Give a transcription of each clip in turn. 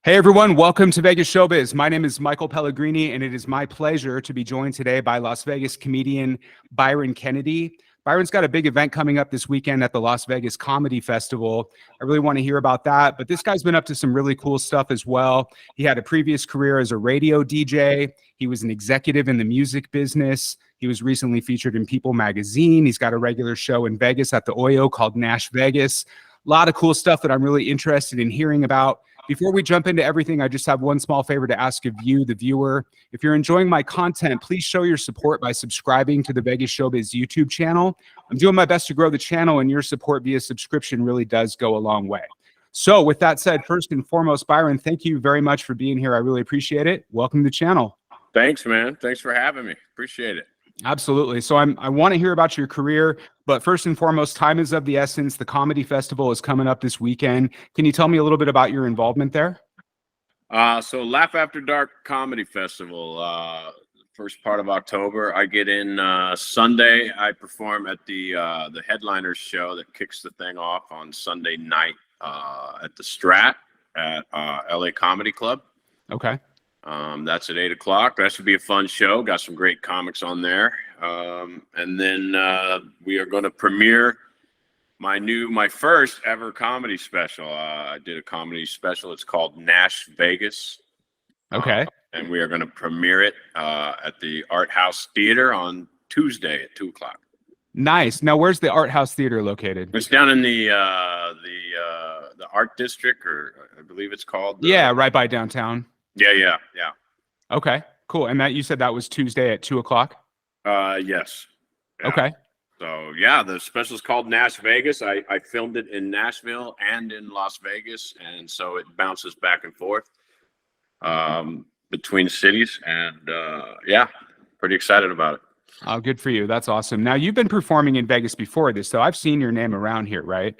Hey everyone, welcome to Vegas Showbiz. My name is Michael Pellegrini, and it is my pleasure to be joined today by Las Vegas comedian Byron Kennedy. Byron's got a big event coming up this weekend at the Las Vegas Comedy Festival. I really want to hear about that, but this guy's been up to some really cool stuff as well. He had a previous career as a radio DJ. He was an executive in the music business. He was recently featured in People magazine. He's got a regular show in Vegas at the Oyo called NashVegas. A lot of cool stuff that I'm really interested in hearing about. Before we jump into everything, I just have one small favor to ask of you, the viewer. If you're enjoying my content, please show your support by subscribing to the Vegas Showbiz YouTube channel. I'm doing my best to grow the channel, and your support via subscription really does go a long way. So with that said, first and foremost, Byron, thank you very much for being here. I really appreciate it. Welcome to the channel. Thanks, man. Thanks for having me. Appreciate it. Absolutely. So I want to hear about your career, but first and foremost, time is of the essence. The Comedy Festival is coming up this weekend. Can you tell me a little bit about your involvement there? So Laugh After Dark Comedy Festival, first part of October. I get in Sunday. I perform at the headliners show that kicks the thing off on Sunday night at the Strat at LA Comedy Club. Okay. That's at 8 o'clock. That should be a fun show. Got some great comics on there. And then we are going to premiere my first ever comedy special. I did a comedy special. It's called NashVegas. Okay. And we are going to premiere it at the Art House Theater on Tuesday at 2 o'clock. Nice. Now, where's the Art House Theater located? It's down in the Art District, or I believe it's called. Yeah, right by downtown. Yeah. Okay, cool. And that you said that was Tuesday at 2 o'clock? Yes. Yeah. Okay. So yeah, the special is called NashVegas. I filmed it in Nashville and in Las Vegas, and so it bounces back and forth between cities. And yeah, pretty excited about it. Oh, good for you. That's awesome. Now, you've been performing in Vegas before this, so I've seen your name around here, right?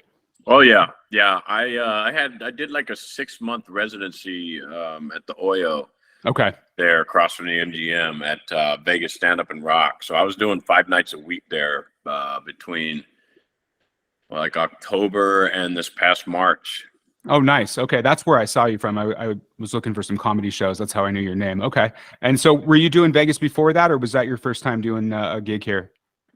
Oh yeah. I did like a 6-month residency at the Oyo. Okay. There across from the MGM at Vegas Stand Up and Rock. So I was doing 5 nights a week there between like October and this past March. Oh, nice. Okay, that's where I saw you from. I was looking for some comedy shows. That's how I knew your name. Okay. And so were you doing Vegas before that, or was that your first time doing a gig here?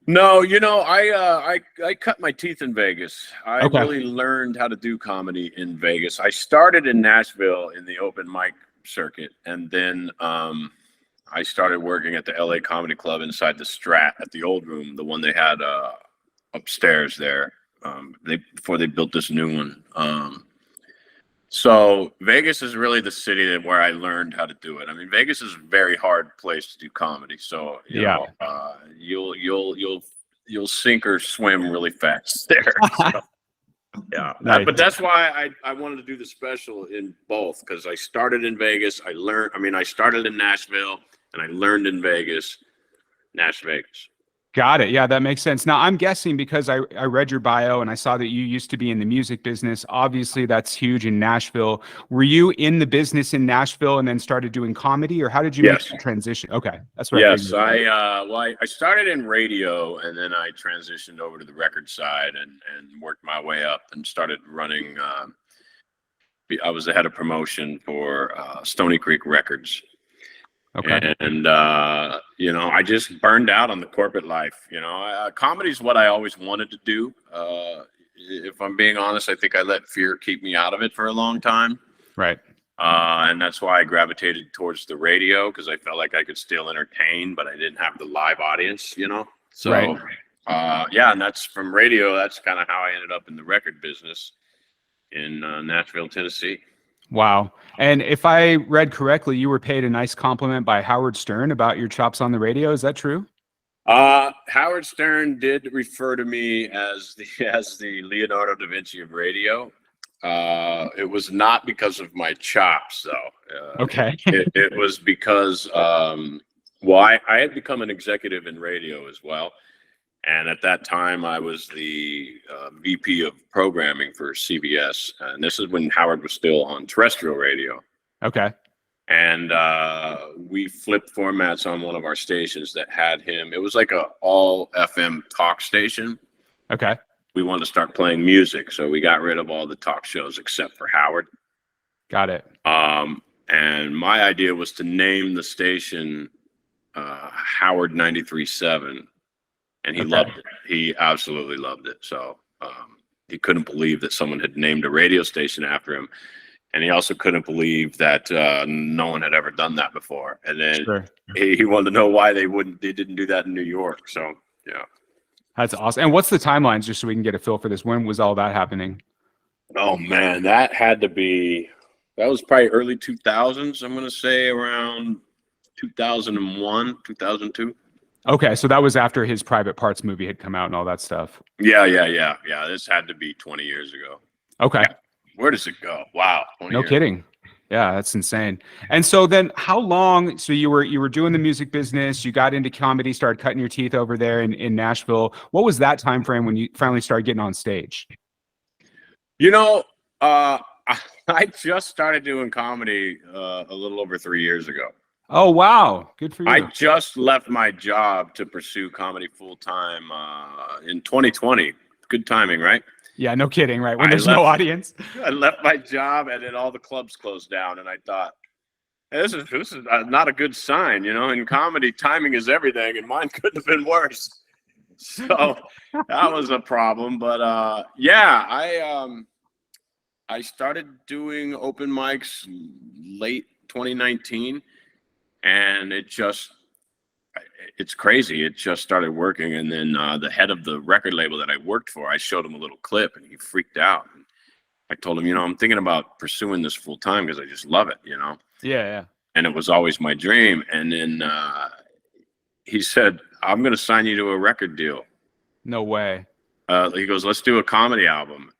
No, I cut my teeth in Vegas. I Okay. really learned how to do comedy in Vegas. I started in Nashville in the open mic circuit, and then I started working at the LA Comedy Club inside the Strat at the old room, the one they had upstairs there. Before they built this new one. So Vegas is really the city where I learned how to do it. I mean, Vegas is a very hard place to do comedy. So you know, you'll sink or swim really fast there. So, yeah, Nice. but that's why I wanted to do the special in both, because I started in Vegas. I started in Nashville and I learned in Vegas, NashVegas. Got it. Yeah, that makes sense. Now, I'm guessing because I read your bio and I saw that you used to be in the music business. Obviously, that's huge in Nashville. Were you in the business in Nashville and then started doing comedy, or how did you make the transition? Okay, that's what Yes, I I started in radio, and then I transitioned over to the record side and worked my way up and started running. I was the head of promotion for Stony Creek Records. Okay. And I just burned out on the corporate life. Comedy is what I always wanted to do. If I'm being honest, I think I let fear keep me out of it for a long time. Right. And that's why I gravitated towards the radio, because I felt like I could still entertain, but I didn't have the live audience, So, Right. yeah, and that's from radio. That's kind of how I ended up in the record business in Nashville, Tennessee. Wow. And if I read correctly, you were paid a nice compliment by Howard Stern about your chops on the radio. Is that true? Howard Stern did refer to me as the Leonardo Da Vinci of radio. It was not because of my chops, though. Okay. It was because, I had become an executive in radio as well. And at that time, I was the VP of programming for CBS. And this is when Howard was still on terrestrial radio. Okay. And we flipped formats on one of our stations that had him. It was like a all FM talk station. Okay. We wanted to start playing music, so we got rid of all the talk shows except for Howard. Got it. And my idea was to name the station Howard 93.7, and he loved it. He absolutely loved it. So he couldn't believe that someone had named a radio station after him. And he also couldn't believe that no one had ever done that before. And then he wanted to know why they didn't do that in New York. So, yeah. That's awesome. And what's the timelines, just so we can get a feel for this? When was all that happening? Oh, man, that was probably early 2000s. I'm going to say around 2001, 2002. Okay, so that was after his Private Parts movie had come out and all that stuff. Yeah. This had to be 20 years ago. Okay. Yeah. Where does it go? Wow. No kidding. Yeah, that's insane. And so then how long, so you were doing the music business, you got into comedy, started cutting your teeth over there in Nashville. What was that time frame when you finally started getting on stage? You know, I just started doing comedy a little over 3 years ago. Oh, wow. Good for you. I just left my job to pursue comedy full time in 2020. Good timing, right? Yeah, no kidding, right? When there's no audience. I left my job and then all the clubs closed down, and I thought, hey, this is not a good sign, you know. In comedy, timing is everything, and mine couldn't have been worse. So that was a problem. But yeah, I started doing open mics late 2019, and it's crazy. It just started working. And then the head of the record label that I worked for, I showed him a little clip and he freaked out. And I told him, you know, I'm thinking about pursuing this full time because I just love it, you know? Yeah. And it was always my dream. And then he said, I'm going to sign you to a record deal. No way. He goes, let's do a comedy album.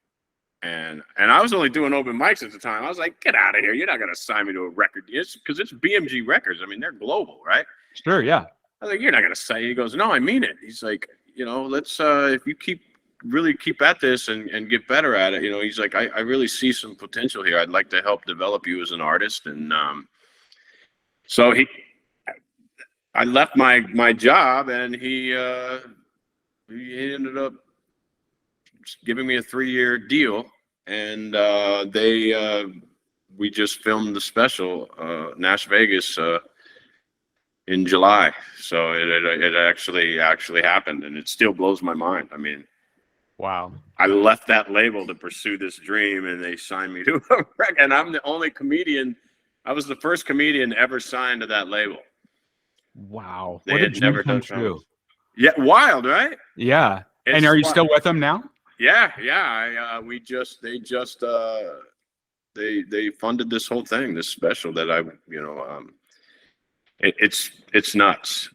And I was only doing open mics at the time. I was like, get out of here. You're not going to sign me to a record deal. Because it's BMG Records. I mean, they're global, right? Sure, yeah. I was like, you're not going to say. He goes, no, I mean it. He's like, you know, let's, if you really keep at this and get better at it, you know, he's like, I really see some potential here. I'd like to help develop you as an artist. And so I left my job, and he ended up giving me a 3-year deal. And we just filmed the special, NashVegas, in July. So it actually happened, and it still blows my mind. I mean, wow. I left that label to pursue this dream, and they signed me to a record. And I'm the only comedian. I was the first comedian ever signed to that label. Wow. They what a had dream never come done true. something. Yeah, wild, right? Yeah. And are you still with them now? Yeah. They funded this whole thing, this special that it's nuts.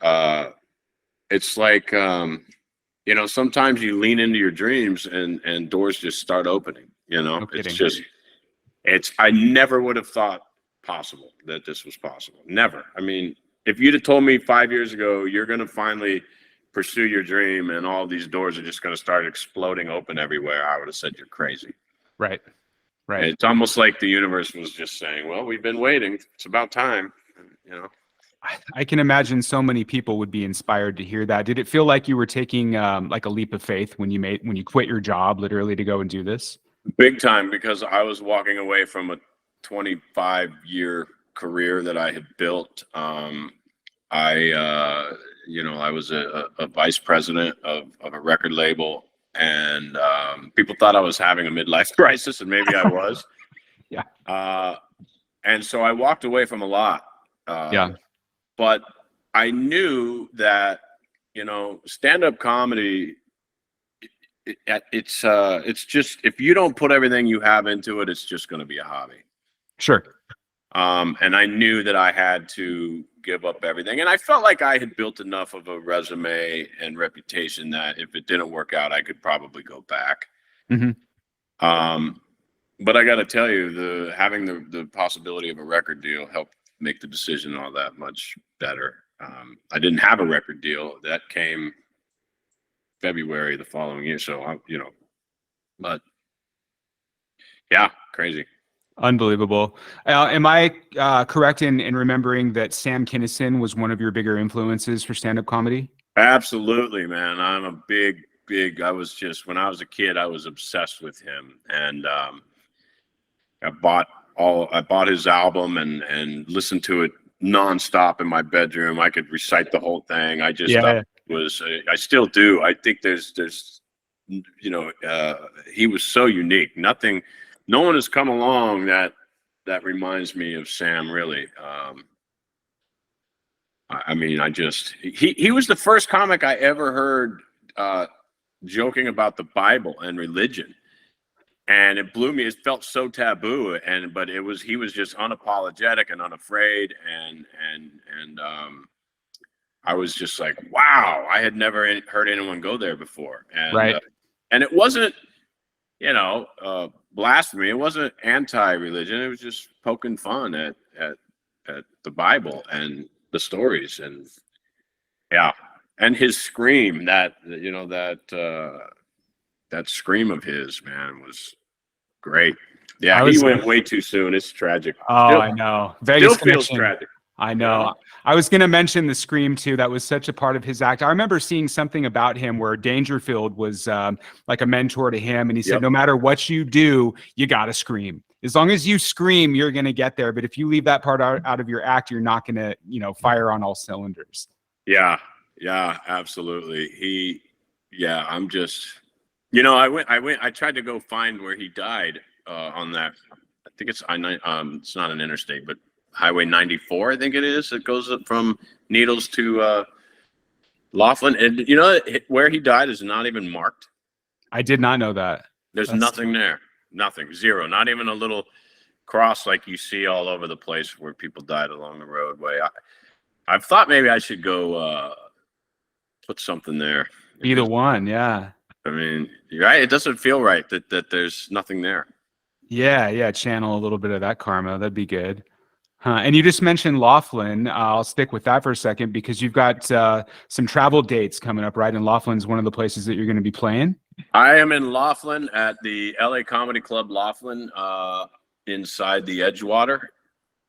It's like, you know, sometimes you lean into your dreams and doors just start opening, you know. No, I never would have thought possible that this was possible. Never. I mean, if you'd have told me 5 years ago, you're going to finally pursue your dream and all these doors are just going to start exploding open everywhere, I would have said you're crazy. Right. It's almost like the universe was just saying, well, we've been waiting. It's about time, you know. I can imagine so many people would be inspired to hear that. Did it feel like you were taking like a leap of faith when you quit your job literally to go and do this? Big time, because I was walking away from a 25-year career that I had built. I was a vice president of a record label, and people thought I was having a midlife crisis, and maybe I was. Yeah. And so I walked away from a lot. But I knew that, you know, stand-up comedy, it's just, if you don't put everything you have into it, it's just going to be a hobby. Sure. And I knew that I had to give up everything. And I felt like I had built enough of a resume and reputation that if it didn't work out, I could probably go back. Mm-hmm. But I got to tell you, having the possibility of a record deal helped make the decision all that much better. I didn't have a record deal. That came February the following year. So, but yeah, crazy. Unbelievable. Am I correct in remembering that Sam Kinison was one of your bigger influences for stand-up comedy? Absolutely, man. I'm a big, when I was a kid, I was obsessed with him. And I bought I bought his album and listened to it nonstop in my bedroom. I could recite the whole thing. I just thought it was, I still do. I think there's, he was so unique. No one has come along that reminds me of Sam, really. He was the first comic I ever heard joking about the Bible and religion. And it blew me. It felt so taboo, but he was just unapologetic and unafraid, and I was just like, wow, I had never heard anyone go there before, and and it wasn't, blasphemy. It wasn't anti-religion. It was just poking fun at the Bible and the stories, and and his scream, that scream of his, man, was great. Yeah, he went way too soon. It's tragic. I know. Vegas still feels tragic. I know. I was going to mention the scream too. That was such a part of his act. I remember seeing something about him where Dangerfield was like a mentor to him, and he said, no matter what you do, you got to scream. As long as you scream, you're going to get there. But if you leave that part out of your act, you're not going to, fire on all cylinders. Yeah, absolutely. I'm just. I tried to go find where he died on that. I think it's it's not an interstate, but Highway 94, I think it is. It goes up from Needles to Laughlin, and where he died is not even marked. I did not know that. There's nothing there. Nothing. Zero. Not even a little cross like you see all over the place where people died along the roadway. I've thought maybe I should go put something there. Either one, yeah. I mean, you're right. It doesn't feel right that there's nothing there. Yeah. Channel a little bit of that karma. That'd be good. And you just mentioned Laughlin. I'll stick with that for a second because you've got some travel dates coming up, right? And Laughlin's one of the places that you're going to be playing. I am in Laughlin at the LA Comedy Club Laughlin inside the Edgewater,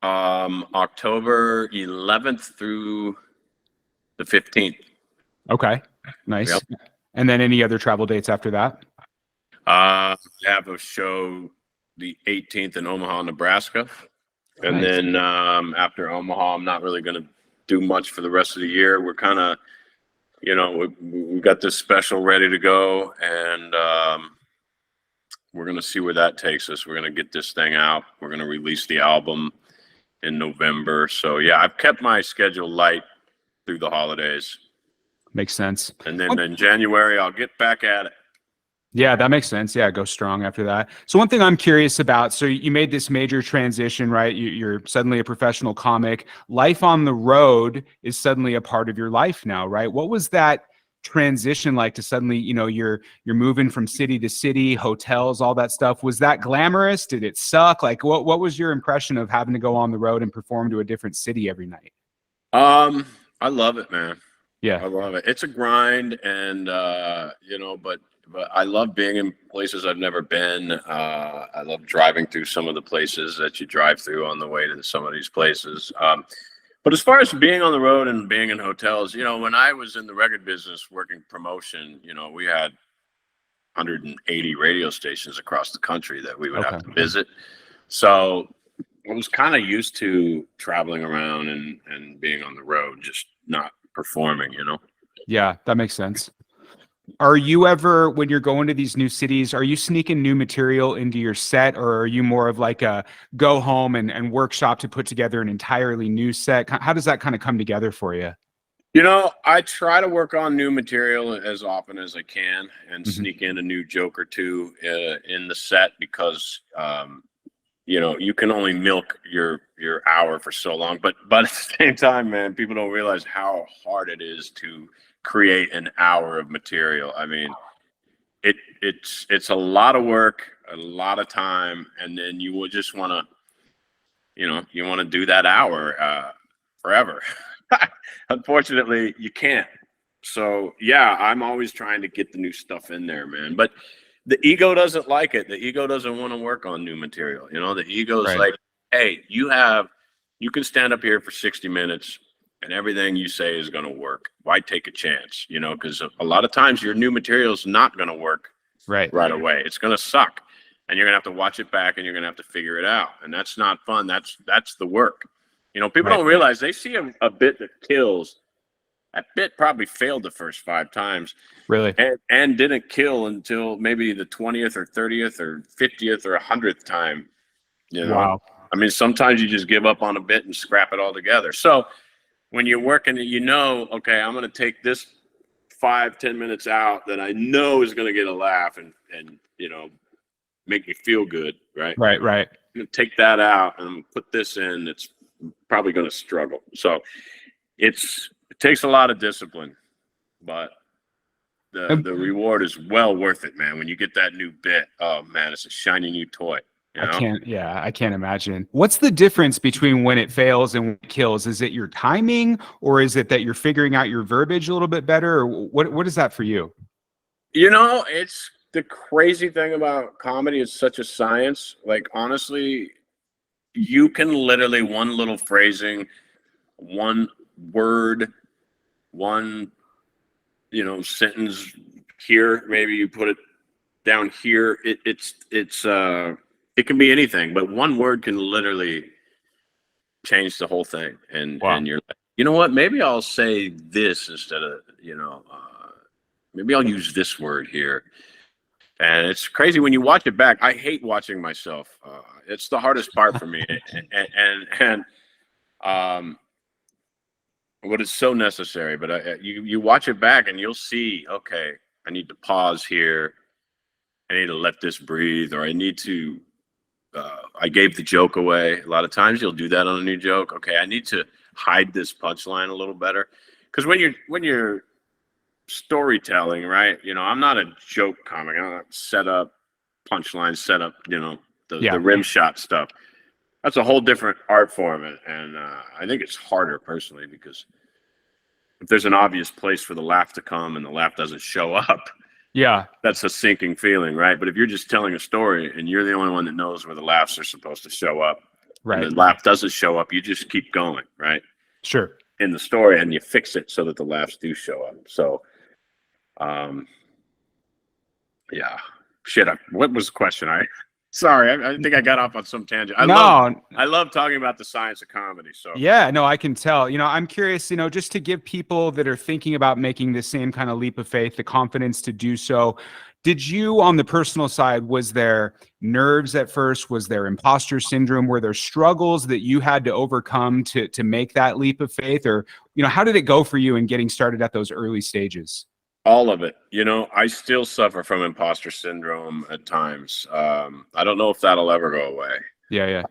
October 11th through the 15th. Okay, nice. Yep. And then any other travel dates after that? I have a show the 18th in Omaha, Nebraska. And then after Omaha, I'm not really going to do much for the rest of the year. We're kind of, we got this special ready to go, and we're going to see where that takes us. We're going to get this thing out. We're going to release the album in November. So, yeah, I've kept my schedule light through the holidays. Makes sense. And then in January, I'll get back at it. Yeah, that makes sense. Yeah, go strong after that. So one thing I'm curious about, so you made this major transition, right? You're suddenly a professional comic. Life on the road is suddenly a part of your life now, right? What was that transition like to suddenly, you're moving from city to city, hotels, all that stuff? Was that glamorous? Did it suck? Like, what was your impression of having to go on the road and perform to a different city every night? I love it, man. Yeah, I love it. It's a grind, and but I love being in places I've never been. I love driving through some of the places that you drive through on the way to some of these places. But as far as being on the road and being in hotels, when I was in the record business working promotion, we had 180 radio stations across the country that we would have to visit. So I was kind of used to traveling around and being on the road, just not performing, Yeah, that makes sense. Are you ever, when you're going to these new cities, are you sneaking new material into your set, or are you more of like a go home and workshop to put together an entirely new set? How does that kind of come together for you? I try to work on new material as often as I can and sneak in a new joke or two in the set because, you can only milk your hour for so long. But at the same time, man, people don't realize how hard it is to create an hour of material. I mean, it's a lot of work, a lot of time, and then you will just want to, you want to do that hour forever. Unfortunately, you can't. So yeah, I'm always trying to get the new stuff in there, man. But the ego doesn't like it. The ego doesn't want to work on new material. The ego is like, hey, you can stand up here for 60 minutes and everything you say is going to work. Why take a chance? Because a lot of times your new material is not going to work right away. It's going to suck. and you're gonna have to watch it back, and you're gonna have to figure it out, and that's not fun. That's the work. You know, people don't realize they see a bit that kills. That bit probably failed the first 5 times. Really? And didn't kill until maybe the 20th or 30th or 50th or 100th time. You know? Wow. I mean, sometimes you just give up on a bit and scrap it all together. So when you're working, you know, okay, I'm going to take this 5-10 minutes out that I know is going to get a laugh and you know, make me feel good, right? Right. I'm going to take that out and I'm going to put this in. It's probably going to struggle. So it takes a lot of discipline, but the reward is well worth it, man. When you get that new bit, oh man, it's a shiny new toy. You know? I can't imagine. What's the difference between when it fails and when it kills? Is it your timing, or is it that you're figuring out your verbiage a little bit better, or what is that for you? You know, it's the crazy thing about comedy is such a science. Like, honestly, you can literally one little phrasing, one word, one, you know, sentence here, maybe you put it down here. It can be anything, but one word can literally change the whole thing. And you're like, you know what? Maybe I'll say this instead of, you know, maybe I'll use this word here. And it's crazy when you watch it back. I hate watching myself. It's the hardest part for me. and what is so necessary, but you watch it back and you'll see, okay, I need to pause here. I need to let this breathe, or I need to, I gave the joke away. A lot of times you'll do that on a new joke. Okay, I need to hide this punchline a little better. Because when you're storytelling, right? You know, I'm not a joke comic. I'm not set up, punchline, set up, you know, the rim shot stuff. That's a whole different art form, and I think it's harder personally, because if there's an obvious place for the laugh to come and the laugh doesn't show up, that's a sinking feeling, right? But if you're just telling a story and you're the only one that knows where the laughs are supposed to show up, and the laugh doesn't show up, you just keep going, right? Sure. In the story, and you fix it so that the laughs do show up. So, what was the question? Sorry, I think I got off on some tangent. I love talking about the science of comedy. So I can tell. You know, I'm curious, you know, just to give people that are thinking about making the same kind of leap of faith the confidence to do so. Did you, on the personal side, was there nerves at first? Was there imposter syndrome? Were there struggles that you had to overcome to make that leap of faith? Or, you know, how did it go for you in getting started at those early stages? All of it. You know, I still suffer from imposter syndrome at times. I don't know if that'll ever go away. Yeah.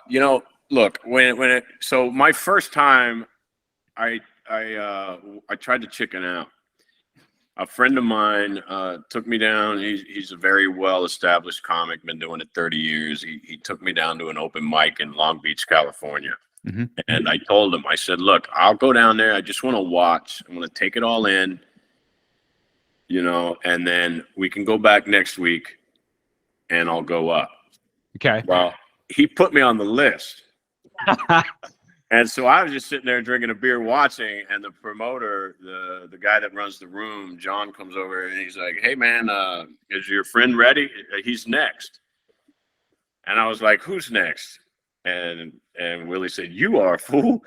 You know, look, so my first time, I tried to chicken out. A friend of mine took me down. He's a very well-established comic, been doing it 30 years. He took me down to an open mic in Long Beach, California. Mm-hmm. And I told him, I said, look, I'll go down there. I just want to watch. I want to take it all in, you know, and then we can go back next week and I'll go up. Okay. Well, he put me on the list. And so I was just sitting there drinking a beer watching, and the promoter, the guy that runs the room, John, comes over and he's like, hey, man, is your friend ready? He's next. And I was like, who's next? And Willie said, you are, fool.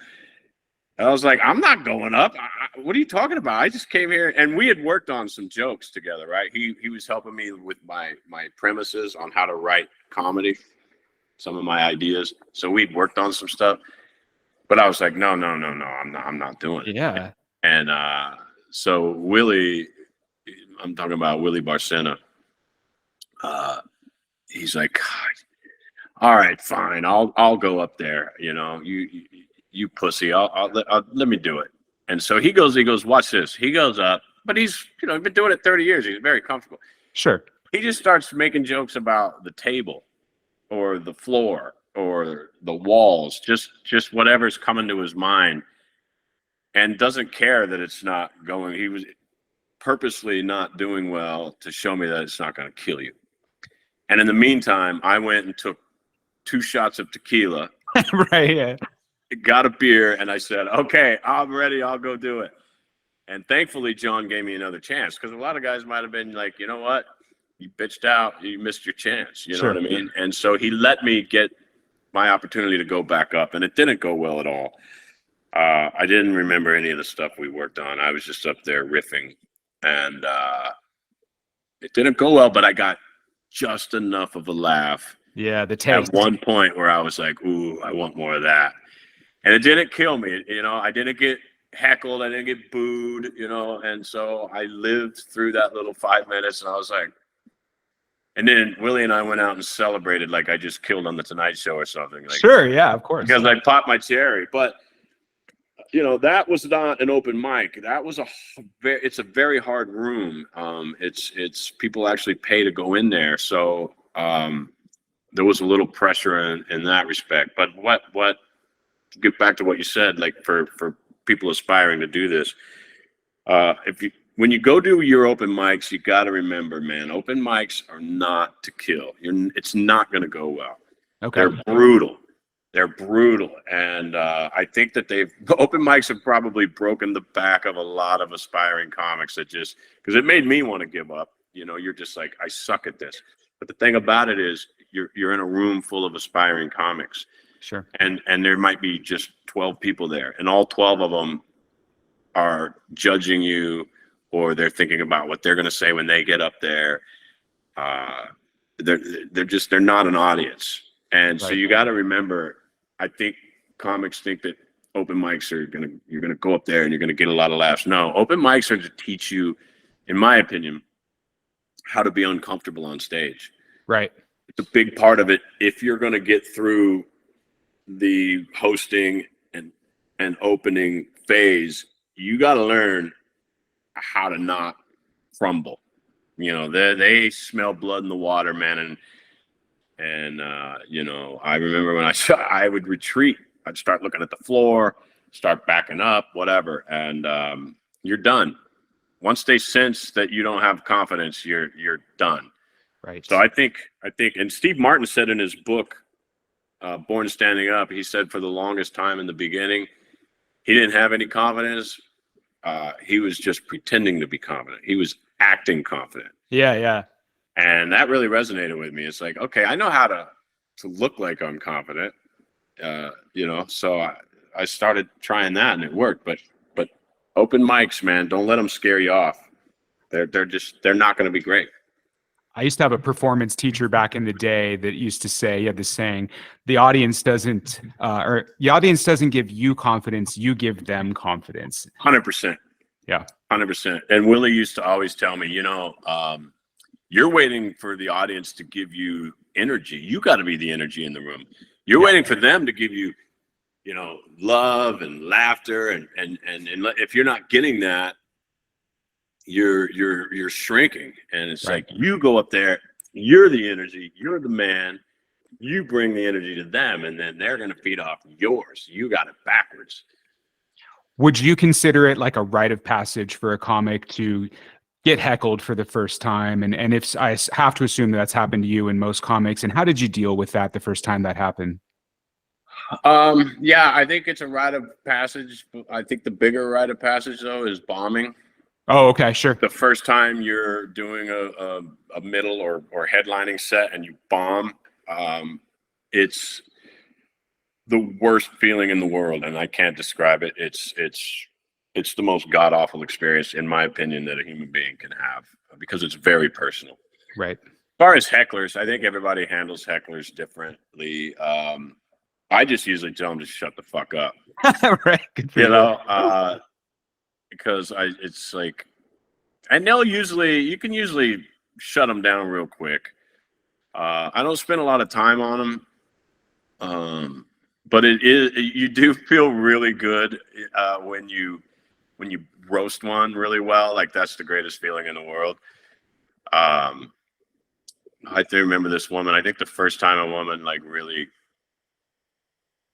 And I was like, I'm not going up. What are you talking about? I just came here, and we had worked on some jokes together, right? He was helping me with my premises on how to write comedy, some of my ideas. So we'd worked on some stuff. But I was like, no, I'm not doing it. Yeah. And so Willie, I'm talking about Willie Barcena. He's like, God, all right, fine. I'll go up there. You know, you pussy. I'll let me do it. And so he goes, watch this. He goes up, but he's, you know, been doing it 30 years. He's very comfortable. Sure. He just starts making jokes about the table or the floor or the walls, just whatever's coming to his mind, and doesn't care that it's not going. He was purposely not doing well to show me that it's not going to kill you. And in the meantime, I went and took 2 shots of tequila, right? Yeah. Got a beer, and I said, okay, I'm ready. I'll go do it. And thankfully, John gave me another chance, because a lot of guys might have been like, you know what? you bitched out, you missed your chance. You know Sure. what I mean? And so he let me get my opportunity to go back up, and it didn't go well at all. I didn't remember any of the stuff we worked on. I was just up there riffing, and it didn't go well, but I got just enough of a laugh. Yeah, the taste. At one point where I was like, ooh, I want more of that. And it didn't kill me. You know, I didn't get heckled. I didn't get booed, you know. And so I lived through that little 5 minutes, and I was like, and then Willie and I went out and celebrated like I just killed on the Tonight Show or something. Like, sure, yeah, of course. because I popped my cherry. But, you know, that was not an open mic. That was it's a very hard room. It's people actually pay to go in there. So, there was a little pressure in that respect. But what to get back to what you said, like for people aspiring to do this, when you go do your open mics, you got to remember, man, open mics are not to kill. It's not going to go well. Okay. They're brutal. They're brutal. And I think that open mics have probably broken the back of a lot of aspiring comics that just, because it made me want to give up. You know, you're just like, I suck at this. But the thing about it is you're in a room full of aspiring comics. Sure. And there might be just 12 people there, and all 12 of them are judging you, or they're thinking about what they're going to say when they get up there. They're not an audience. And so you got to remember, I think comics think that open mics you're going to go up there and you're going to get a lot of laughs. No, open mics are to teach you, in my opinion, how to be uncomfortable on stage. Right. It's a big part of it. If you're going to get through the hosting and opening phase, you got to learn how to not crumble. You know, they smell blood in the water, man. And you know, I remember when I would retreat, I'd start looking at the floor, start backing up, whatever. And you're done. Once they sense that you don't have confidence, you're done. Right. So I think, and Steve Martin said in his book, Born Standing Up, he said for the longest time in the beginning, he didn't have any confidence. He was just pretending to be confident. He was acting confident. Yeah, yeah. And that really resonated with me. It's like, okay, I know how to look like I'm confident, you know. So I started trying that, and it worked. But open mics, man, don't let them scare you off. They're not going to be great. I used to have a performance teacher back in the day that used to say, he had this saying, the audience doesn't give you confidence, you give them confidence. 100%. Yeah. 100%. And Willie used to always tell me, you know, you're waiting for the audience to give you energy. You got to be the energy in the room. You're waiting for them to give you, you know, love and laughter. And if you're not getting that, you're shrinking. And it's like, you go up there, you're the energy, you're the man, you bring the energy to them, and then they're going to feed off yours. You got it backwards. Would you consider it like a rite of passage for a comic to get heckled for the first time? And if I have to assume that's happened to you in most comics, and how did you deal with that the first time that happened? Yeah, I think it's a rite of passage. I think the bigger rite of passage though is bombing. Oh, okay, sure. The first time you're doing a middle or headlining set and you bomb, it's the worst feeling in the world, and I can't describe it. It's the most god-awful experience, in my opinion, that a human being can have, because it's very personal. Right. As far as hecklers, I think everybody handles hecklers differently. I just usually tell them to shut the fuck up. Right. Good for you know, because it's like, and you can usually shut them down real quick. I don't spend a lot of time on them. But you do feel really good when you roast one really well. Like, that's the greatest feeling in the world. I do remember this woman. I think the first time a woman like really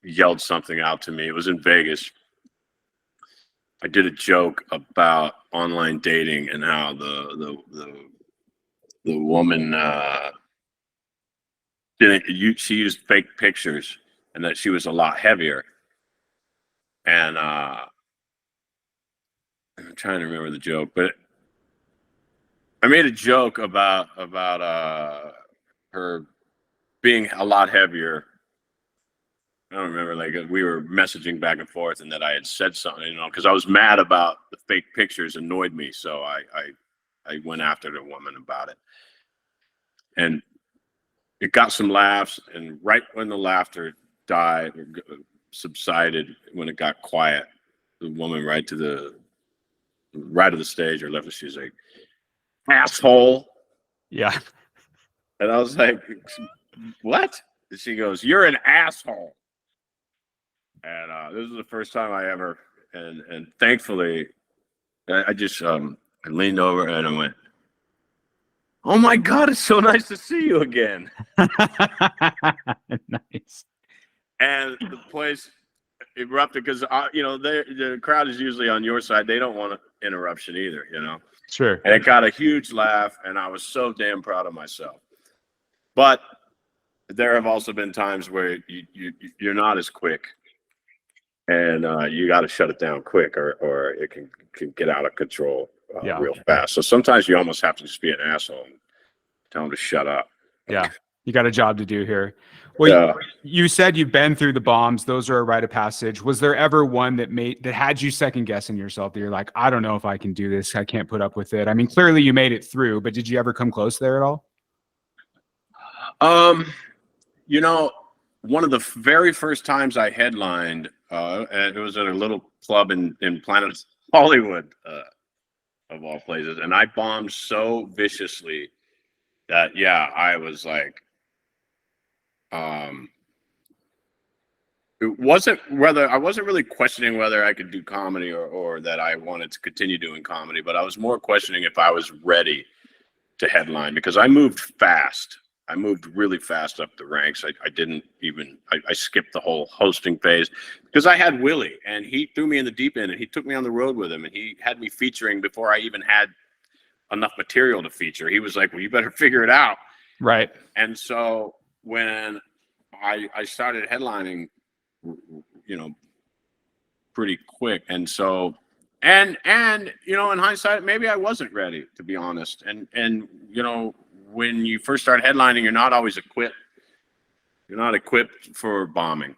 yelled something out to me, it was in Vegas. I did a joke about online dating and how the woman she used fake pictures, and that she was a lot heavier. And I'm trying to remember the joke, but I made a joke about her being a lot heavier. I don't remember, like we were messaging back and forth, and that I had said something, you know, because I was mad about the fake pictures annoyed me, so I went after the woman about it, and it got some laughs. And right when the laughter died or subsided, when it got quiet, the woman right of the stage or left, she's like, "Asshole." Yeah. And I was like, "What?" And she goes, "You're an asshole." And this was the first time I ever, and thankfully, I just I leaned over and I went, "Oh my God, it's so nice to see you again." Nice. And the place erupted because you know, the crowd is usually on your side. They don't want an interruption either, you know. Sure. And it got a huge laugh, and I was so damn proud of myself. But there have also been times where you're not as quick, and you got to shut it down quick, or it can get out of control real fast. So sometimes you almost have to just be an asshole and tell them to shut up. Yeah. You got a job to do here. Well, you said you've been through the bombs. Those are a rite of passage. Was there ever one that had you second guessing yourself, that you're like, I don't know if I can do this. I can't put up with it. I mean, clearly you made it through, but did you ever come close there at all? You know, one of the very first times I headlined, and it was at a little club in Planet Hollywood, of all places, and I bombed so viciously that, yeah, I was like, it wasn't whether I wasn't really questioning whether I could do comedy or that I wanted to continue doing comedy, but I was more questioning if I was ready to headline, because I moved fast. I moved really fast up the ranks. I didn't even, I skipped the whole hosting phase because I had Willie, and he threw me in the deep end, and he took me on the road with him, and he had me featuring before I even had enough material to feature. He was like, well, you better figure it out. Right. And so when I started headlining, you know, pretty quick. And so, and, you know, in hindsight, maybe I wasn't ready, to be honest. And, you know, when you first start headlining, you're not always equipped. You're not equipped for bombing.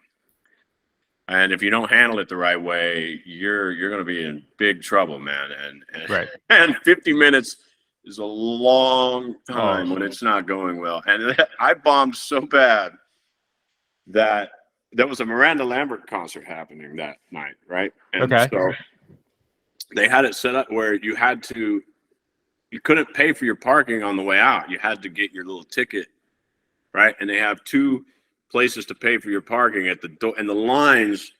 And if you don't handle it the right way, you're going to be in big trouble, man. And Right. And 50 minutes is a long time when it's not going well. And I bombed so bad that there was a Miranda Lambert concert happening that night, right? And so they had it set up where you couldn't pay for your parking on the way out. You had to get your little ticket, right? And they have two places to pay for your parking at the door, and the lines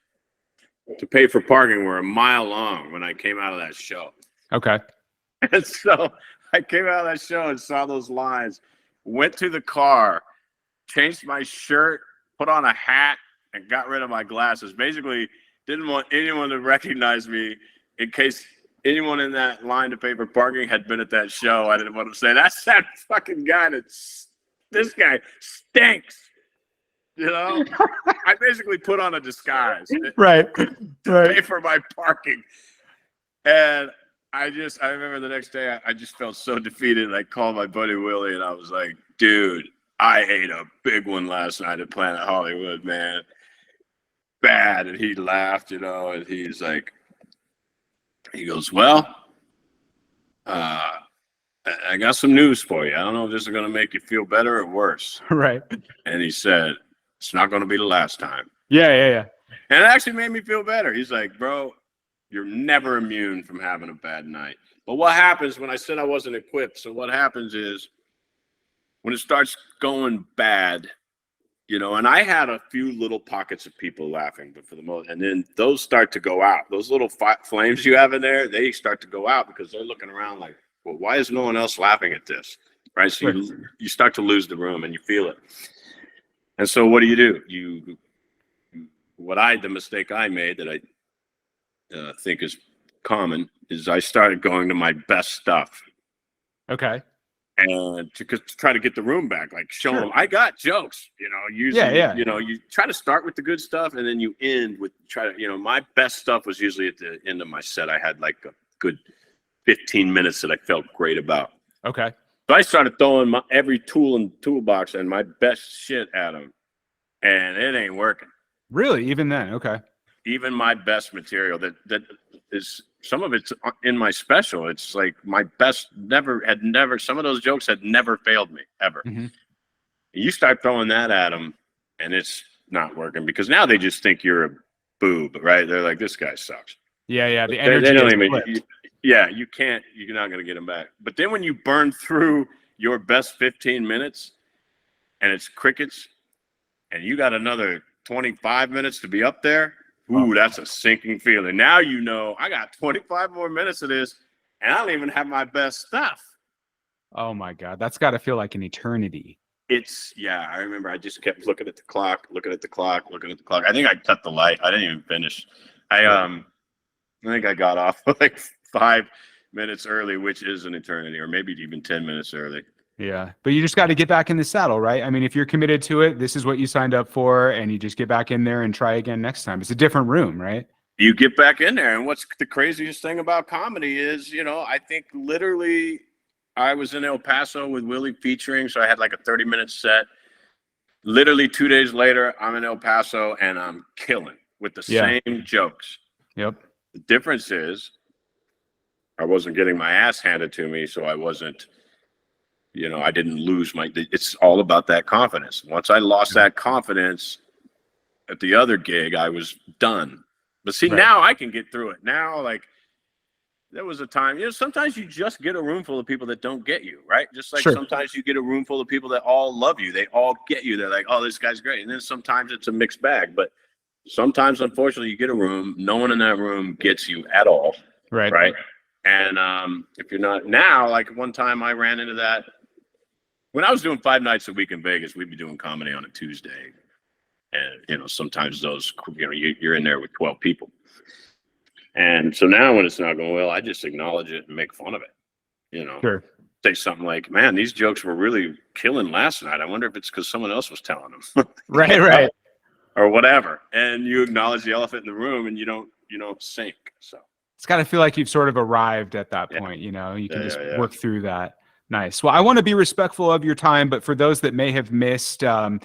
to pay for parking were a mile long when I came out of that show. Okay. And so I came out of that show and saw those lines, went to the car, changed my shirt, put on a hat, and got rid of my glasses. Basically, didn't want anyone to recognize me in case anyone in that line to pay for parking had been at that show. I didn't want to say, that's that fucking guy this guy stinks. You know, I basically put on a disguise. Right. To pay for my parking. And I remember the next day, I just felt so defeated. I called my buddy Willie, and I was like, dude, I ate a big one last night at Planet Hollywood, man. Bad. And he laughed, you know, and he's like, he goes, well, I got some news for you. I don't know if this is going to make you feel better or worse. Right. And he said, it's not going to be the last time. Yeah. And it actually made me feel better. He's like, bro, you're never immune from having a bad night. But what happens when I said I wasn't equipped? So what happens is when it starts going bad, you know, and I had a few little pockets of people laughing, but for the most, and then those start to go out. Those little flames you have in there, they start to go out because they're looking around like, well, why is no one else laughing at this? Right. So you start to lose the room, and you feel it. And so what do? The mistake I made that I think is common is I started going to my best stuff. Okay. And to try to get the room back, like show them I got jokes, you know, usually, you know, you try to start with the good stuff and then you end with my best stuff was usually at the end of my set. I had like a good 15 minutes that I felt great about. Okay. So I started throwing every tool in the toolbox and my best shit at them, and it ain't working. Really? Even then? Okay. Even my best material that is, some of it's in my special. It's like my best never. Some of those jokes had never failed me ever. Mm-hmm. You start throwing that at them, and it's not working because now they just think you're a boob, right? They're like, this guy sucks. Yeah, yeah. The energy they don't is even. flipped. You can't. You're not gonna get them back. But then when you burn through your best 15 minutes, and it's crickets, and you got another 25 minutes to be up there. Ooh, that's a sinking feeling. Now you know I got 25 more minutes of this, and I don't even have my best stuff. Oh my God, that's got to feel like an eternity. I remember I just kept looking at the clock. I think I cut the light. I didn't even finish. I think I got off like 5 minutes early, which is an eternity, or maybe even 10 minutes early. Yeah, but you just got to get back in the saddle, right? I mean, if you're committed to it, this is what you signed up for, and you just get back in there and try again next time. It's a different room, right? You get back in there, and what's the craziest thing about comedy is, I think literally I was in El Paso with Willie featuring, so I had like a 30-minute set. Literally 2 days later, I'm in El Paso, and I'm killing with the same jokes. Yep. The difference is I wasn't getting my ass handed to me, so I wasn't, I didn't lose it's all about that confidence. Once I lost that confidence at the other gig, I was done. But see, now I can get through it. Now, like, there was a time, sometimes you just get a room full of people that don't get you, right? Just like sometimes you get a room full of people that all love you. They all get you. They're like, oh, this guy's great. And then sometimes it's a mixed bag. But sometimes, unfortunately, you get a room, no one in that room gets you at all. Right. And if you're not now, like one time I ran into that. When I was doing 5 nights a week in Vegas, we'd be doing comedy on a Tuesday. And, sometimes those, you're in there with 12 people. And so now when it's not going well, I just acknowledge it and make fun of it. Say something like, man, these jokes were really killing last night. I wonder if it's because someone else was telling them. Right. Or whatever. And you acknowledge the elephant in the room, and you don't sink. So it's got to feel like you've sort of arrived at that point. You can just work through that. Nice. Well, I want to be respectful of your time, but for those that may have missed the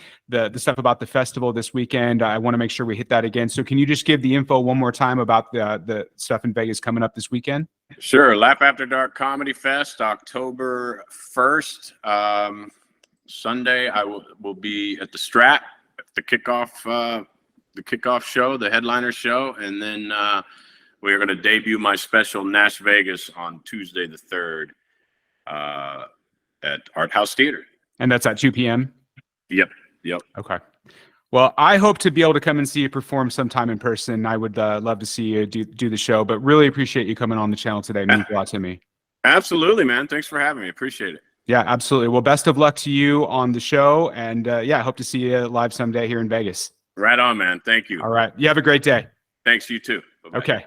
stuff about the festival this weekend, I want to make sure we hit that again. So can you just give the info one more time about the stuff in Vegas coming up this weekend? Sure. Laugh After Dark Comedy Fest, October 1st. Sunday, I will be at the Strat, the kickoff show, the headliner show, and then we are going to debut my special NashVegas on Tuesday the 3rd. At Art House Theater. And that's at 2 p.m.? Yep. Okay. Well, I hope to be able to come and see you perform sometime in person. I would love to see you do the show, but really appreciate you coming on the channel today. It means a lot to me. Absolutely, man. Thanks for having me. Appreciate it. Yeah, absolutely. Well, best of luck to you on the show. And I hope to see you live someday here in Vegas. Right on, man. Thank you. All right. You have a great day. Thanks, you too. Bye-bye. Okay.